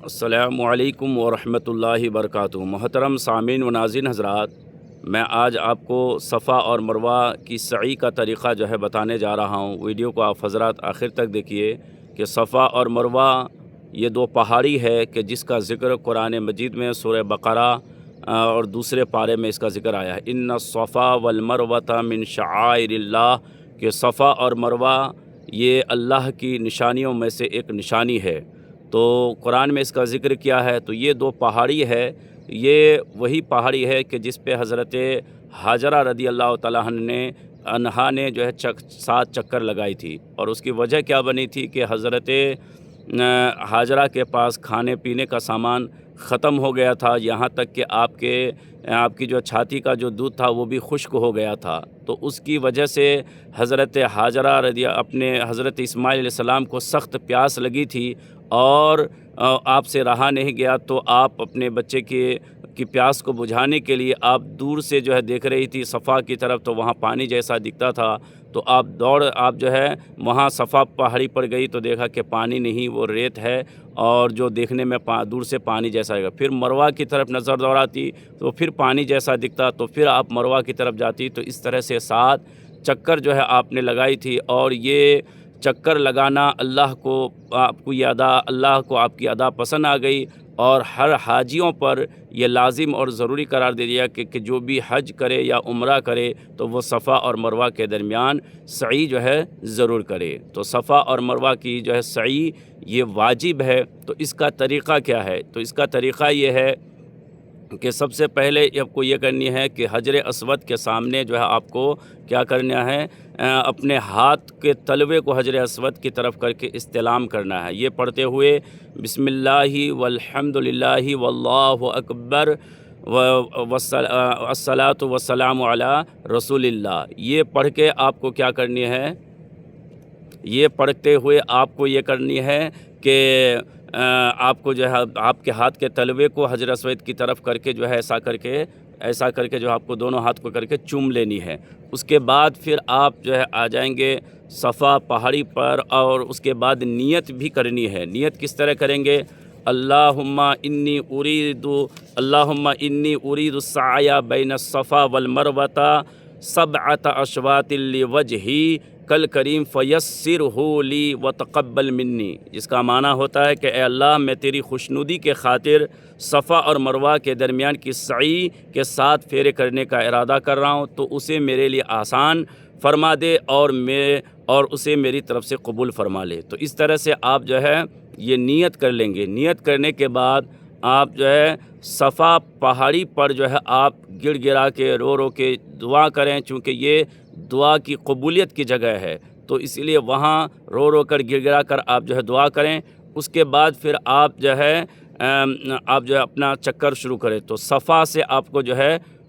السلام علیکم ورحمۃ اللہ وبرکاتہ۔ محترم سامعین و ناظرین حضرات، میں آج آپ کو صفا اور مروہ کی سعی کا طریقہ بتانے جا رہا ہوں۔ ویڈیو کو آپ حضرات آخر تک دیکھیے کہ صفا اور مروہ یہ دو پہاڑی ہے کہ جس کا ذکر قرآن مجید میں سورہ بقرہ اور دوسرے پارے میں اس کا ذکر آیا ہے۔ ان الصفا والمروۃ من شعائر اللہ، کہ صفا اور مروہ یہ اللہ کی نشانیوں میں سے ایک نشانی ہے۔ تو قرآن میں اس کا ذکر کیا ہے، تو یہ دو پہاڑی ہے، یہ وہی پہاڑی ہے کہ جس پہ حضرت حاجرہ رضی اللہ تعالیٰ عنہا نے 7 چکر لگائی تھی، اور اس کی وجہ کیا بنی تھی کہ حضرت حاجرہ کے پاس کھانے پینے کا سامان ختم ہو گیا تھا، یہاں تک کہ آپ کی چھاتی کا جو دودھ تھا وہ بھی خشک ہو گیا تھا۔ تو اس کی وجہ سے حضرت حاجرہ اپنے حضرت اسماعیل علیہ السلام کو سخت پیاس لگی تھی، اور آپ سے رہا نہیں گیا، تو آپ اپنے بچے کی پیاس کو بجھانے کے لیے آپ دور سے دیکھ رہی تھی صفا کی طرف، تو وہاں پانی جیسا دکھتا تھا، تو آپ وہاں صفا پہاڑی پر گئی تو دیکھا کہ پانی نہیں، وہ ریت ہے، اور جو دیکھنے میں دور سے پانی جیسا ہے۔ پھر مروہ کی طرف نظر دوڑاتی تو پھر پانی جیسا دکھتا، تو پھر آپ مروہ کی طرف جاتی، تو اس طرح سے 7 چکر آپ نے لگائی تھی۔ اور یہ چکر لگانا اللہ کو آپ کی ادا پسند آ گئی، اور ہر حاجیوں پر یہ لازم اور ضروری قرار دے دیا کہ جو بھی حج کرے یا عمرہ کرے تو وہ صفا اور مروہ کے درمیان سعی ضرور کرے۔ تو صفا اور مروہ کی سعی یہ واجب ہے۔ تو اس کا طریقہ کیا ہے؟ تو اس کا طریقہ یہ ہے کہ سب سے پہلے آپ کو یہ کرنی ہے کہ حجر اسود کے سامنے آپ کو کیا کرنا ہے، اپنے ہاتھ کے تلوے کو حجر اسود کی طرف کر کے استلام کرنا ہے، یہ پڑھتے ہوئے بسم اللہ والحمد للہ واللہ اکبر والصلاۃ والسلام علی رسول اللہ، یہ پڑھ کے آپ کو کیا کرنی ہے، یہ پڑھتے ہوئے آپ کو یہ کرنی ہے کہ آپ کو آپ کے ہاتھ کے تلوے کو حجر اسود کی طرف کر کے ایسا کر کے آپ کو دونوں ہاتھ کو کر کے چوم لینی ہے۔ اس کے بعد پھر آپ آ جائیں گے صفا پہاڑی پر، اور اس کے بعد نیت بھی کرنی ہے۔ نیت کس طرح کریں گے؟ اللہم انی ارید السعی بین الصفا والمروۃ 7 اشواط لوجہی کل کریم فیسرہ لی وتقبل منی، جس کا معنی ہوتا ہے کہ اے اللہ، میں تیری خوشنودی کے خاطر صفا اور مروہ کے درمیان کی سعی کے 7 پھیرے کرنے کا ارادہ کر رہا ہوں، تو اسے میرے لیے آسان فرما دے، اور اسے میری طرف سے قبول فرما لے۔ تو اس طرح سے آپ یہ نیت کر لیں گے۔ نیت کرنے کے بعد آپ صفا پہاڑی پر آپ گڑ گڑا کے رو کے دعا کریں، چونکہ یہ دعا کی قبولیت کی جگہ ہے، تو اس لیے وہاں رو کر گڑ گڑا کر آپ دعا کریں۔ اس کے بعد پھر آپ اپنا چکر شروع کریں۔ تو صفا سے آپ کو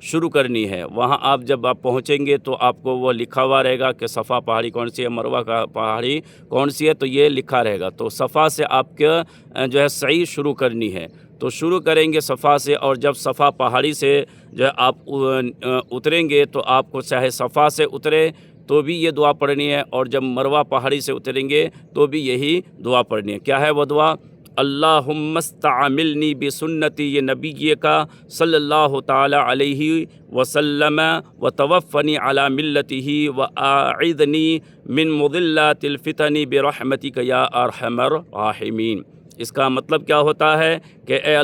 شروع کرنی ہے۔ وہاں آپ جب پہنچیں گے تو آپ کو وہ لکھا ہوا رہے گا کہ صفا پہاڑی کون سی ہے، مروہ کا پہاڑی کون سی ہے، تو یہ لکھا رہے گا۔ تو صفا سے آپ کے سعی شروع کرنی ہے۔ تو شروع کریں گے صفا سے، اور جب صفا پہاڑی سے آپ اتریں گے تو آپ کو چاہے صفا سے اترے تو بھی یہ دعا پڑھنی ہے، اور جب مروہ پہاڑی سے اتریں گے تو بھی یہی دعا پڑھنی ہے۔ کیا ہے وہ دعا؟ اللہم استعملنی بسنتی نبیک صلی اللہ تعالی علیہ وسلم وتوفنی علی ملتہ واعذنی من مضلات الفتن برحمتک یا ارحم الراحمین۔ اس کا مطلب کیا ہوتا ہے کہ اے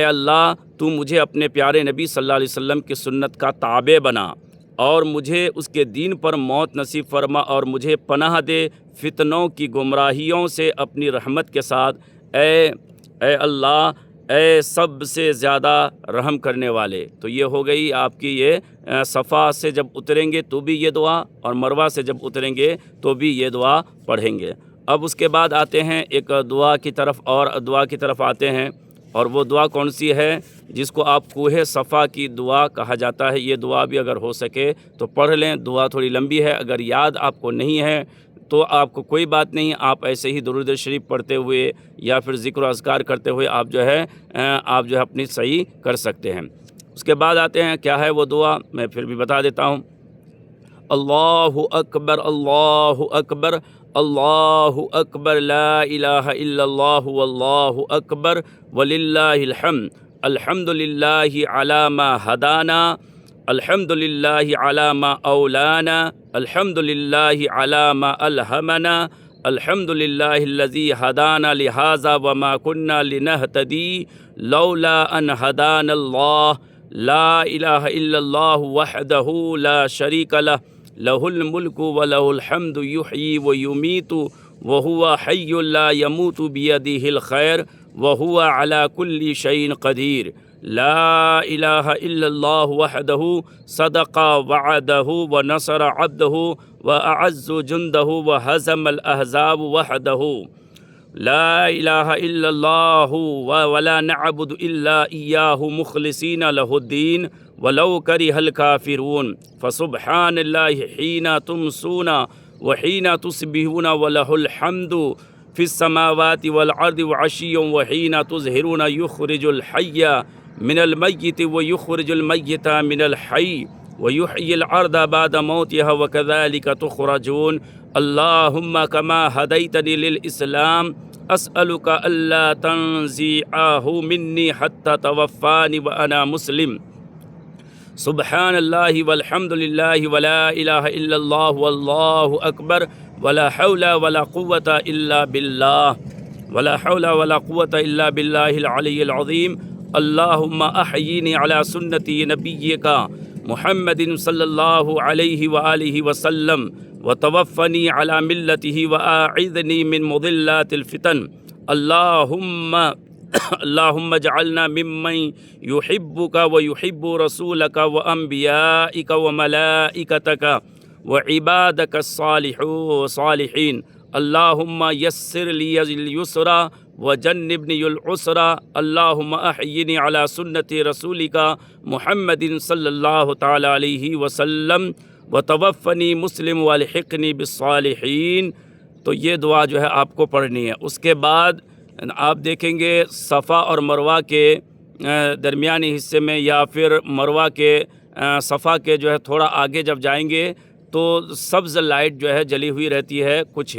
اللہ تو مجھے اپنے پیارے نبی صلی اللہ علیہ وسلم کی سنت کا تابع بنا، اور مجھے اس کے دین پر موت نصیب فرما، اور مجھے پناہ دے فتنوں کی گمراہیوں سے اپنی رحمت کے ساتھ۔ اے اللہ، اے سب سے زیادہ رحم کرنے والے۔ تو یہ ہو گئی آپ کی یہ صفا سے جب اتریں گے تو بھی یہ دعا، اور مروہ سے جب اتریں گے تو بھی یہ دعا پڑھیں گے۔ اب اس کے بعد آتے ہیں ایک دعا کی طرف آتے ہیں، اور وہ دعا کون سی ہے جس کو آپ کوہ صفا کی دعا کہا جاتا ہے۔ یہ دعا بھی اگر ہو سکے تو پڑھ لیں، دعا تھوڑی لمبی ہے، اگر یاد آپ کو نہیں ہے تو آپ کو کوئی بات نہیں، آپ ایسے ہی درود شریف پڑھتے ہوئے یا پھر ذکر و اذکار کرتے ہوئے آپ اپنی صحیح کر سکتے ہیں۔ اس کے بعد آتے ہیں کیا ہے وہ دعا، میں پھر بھی بتا دیتا ہوں۔ اللہ اکبر اللہ اکبر، لا الہ الا اللہ واللہ اکبر وللہ الحمد، الحمد للہ علی ما ہدانا، الحمد للہ علی ما اولانا، الحمد للہ علی ما الہمنا، الحمد للہ الذی ہدانا لہذا وما کنا لنہتدی لولا ان ہدانا اللہ، لا الہ الا اللہ وحدہ لا شریک لہ، لہ الملک ولہ الحمد یحیی ویمیت وہو حی لا یموت بیدہ الخیر وہو علی کل شیء قدیر، لا الہ الا اللہ وحدہ صدق وعدہ ونصر عبدہ واعز جندہ وہزم الاحزاب وحدہ، لا الہ الا اللہ ولا نعبد الا ایاہ مخلصین لہ الدین ولو کرہ الکافرون، فسبحان اللہ حین تمسون وحین تصبحون ولہ الحمد فی السماوات والارض وعشیا وحین تظہرون، یخرج الحی من المیت ویخرج المیت من الحی ویحیی الارض بعد موتها وکذلک تخرجون، اللہم کما ہدیتنی للاسلام اسألک الا تنزعہ منی حتی توفانی وانا مسلم، سبحان اللہ والحمد للہ ولا الہ الا اللہ واللہ اکبر ولا حول ولا قوة الا باللہ، ولا حول ولا قوة الا باللہ العلی العظیم، اللہم احیینی علی سنت نبیک محمد صلی اللہ علیہ وآلہ وسلم وتوفنی علی ملتہ واعذنی من مضلات الفتن، اللہم اجعلنا ممن یحبک ویحب رسولک وانبیائک وملائکتک وعبادک الصالحین، اللہم یسر لی اليسر وجنبنی العسر، اللہم احیینی علی سنت رسولک محمد صلی اللہ تعالی علیہ وسلم وتوفنی مسلم والحقنی بالصالحین۔ تو یہ دعا جو ہے آپ کو پڑھنی ہے۔ اس کے بعد آپ دیکھیں گے صفا اور مروہ کے درمیانی حصے میں یا پھر مروہ کے صفا کے جو ہے تھوڑا آگے جب جائیں گے تو سبز لائٹ جو ہے جلی ہوئی رہتی ہے کچھ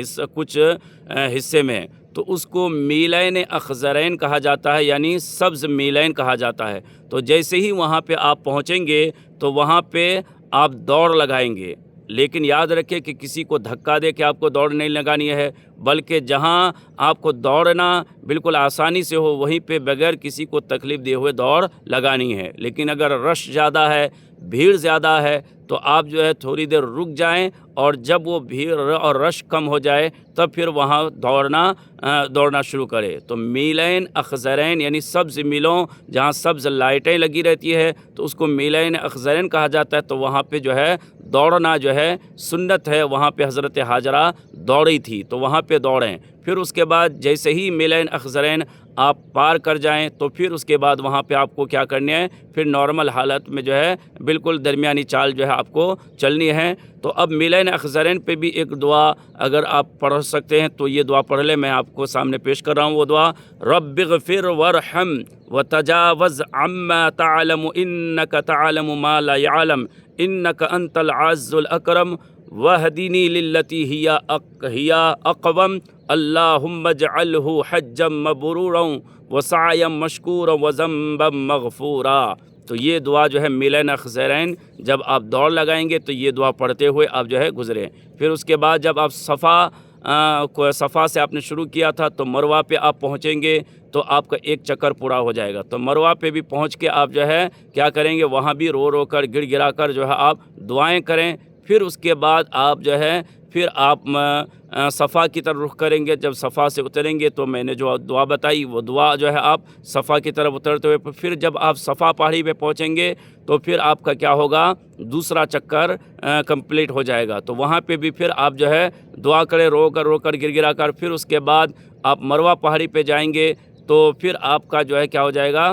حصے میں، تو اس کو میلین اخضرین کہا جاتا ہے، یعنی سبز میلین کہا جاتا ہے۔ تو جیسے ہی وہاں پہ آپ پہنچیں گے تو وہاں پہ آپ دوڑ لگائیں گے، لیکن یاد رکھیں کہ کسی کو دھکا دے کے آپ کو دوڑ نہیں لگانی ہے، بلکہ جہاں آپ کو دوڑنا بالکل آسانی سے ہو وہیں پہ بغیر کسی کو تکلیف دیے ہوئے دوڑ لگانی ہے۔ لیکن اگر رش زیادہ ہے، بھیڑ زیادہ ہے، تو آپ جو ہے تھوڑی دیر رک جائیں، اور جب وہ بھیڑ اور رش کم ہو جائے تب پھر وہاں دوڑنا شروع کرے۔ تو میلین اخضرین یعنی سبز میلوں، جہاں سبز لائٹیں لگی رہتی ہے تو اس کو میلین اخضرین کہا جاتا ہے۔ تو وہاں پہ جو ہے دوڑنا جو ہے سنت ہے، وہاں پہ حضرت حاجرہ دوڑی تھی تو وہاں پہ دوڑیں۔ پھر اس کے بعد جیسے ہی میلین اخضرین آپ پار کر جائیں تو پھر اس کے بعد وہاں پہ آپ کو کیا کرنی ہے، پھر نارمل حالت میں جو ہے بالکل درمیانی چال جو ہے آپ کو چلنی ہے۔ تو اب میلین اخضرین پہ بھی ایک دعا اگر آپ پڑھ سکتے ہیں تو یہ دعا پڑھ لیں، میں آپ کو سامنے پیش کر رہا ہوں وہ دعا۔ رب اغفر وارحم وتجاوز عما تعلم انک تعلم ما لا يعلم انک انت العز الاکرم واہدنی للتی ہی اقوم اللہم اجعلہ حجا مبرورا وسعیا مشکورا وذنبا مغفورا۔ تو یہ دعا جو ہے میلین اخضرین جب آپ دوڑ لگائیں گے تو یہ دعا پڑھتے ہوئے آپ جو ہے گزریں۔ پھر اس کے بعد جب آپ صفا سے آپ نے شروع کیا تھا تو مروہ پہ آپ پہنچیں گے تو آپ کا ایک چکر پورا ہو جائے گا۔ تو مروہ پہ بھی پہنچ کے آپ جو ہے کیا کریں گے، وہاں بھی رو رو کر گڑ گڑا کر جو ہے آپ دعائیں کریں۔ پھر اس کے بعد آپ جو ہے صفا کی طرف رخ کریں گے۔ جب صفا سے اتریں گے تو میں نے جو دعا بتائی وہ دعا جو ہے آپ صفا کی طرف اترتے ہوئے پھر جب آپ صفا پہاڑی پہ پہنچیں گے تو پھر آپ کا کیا ہوگا، دوسرا چکر کمپلیٹ ہو جائے گا۔ تو وہاں پہ بھی پھر آپ جو ہے دعا کریں رو کر گر گرا کر۔ پھر اس کے بعد آپ مروہ پہاڑی پہ جائیں گے تو پھر آپ کا جو ہے کیا ہو جائے گا،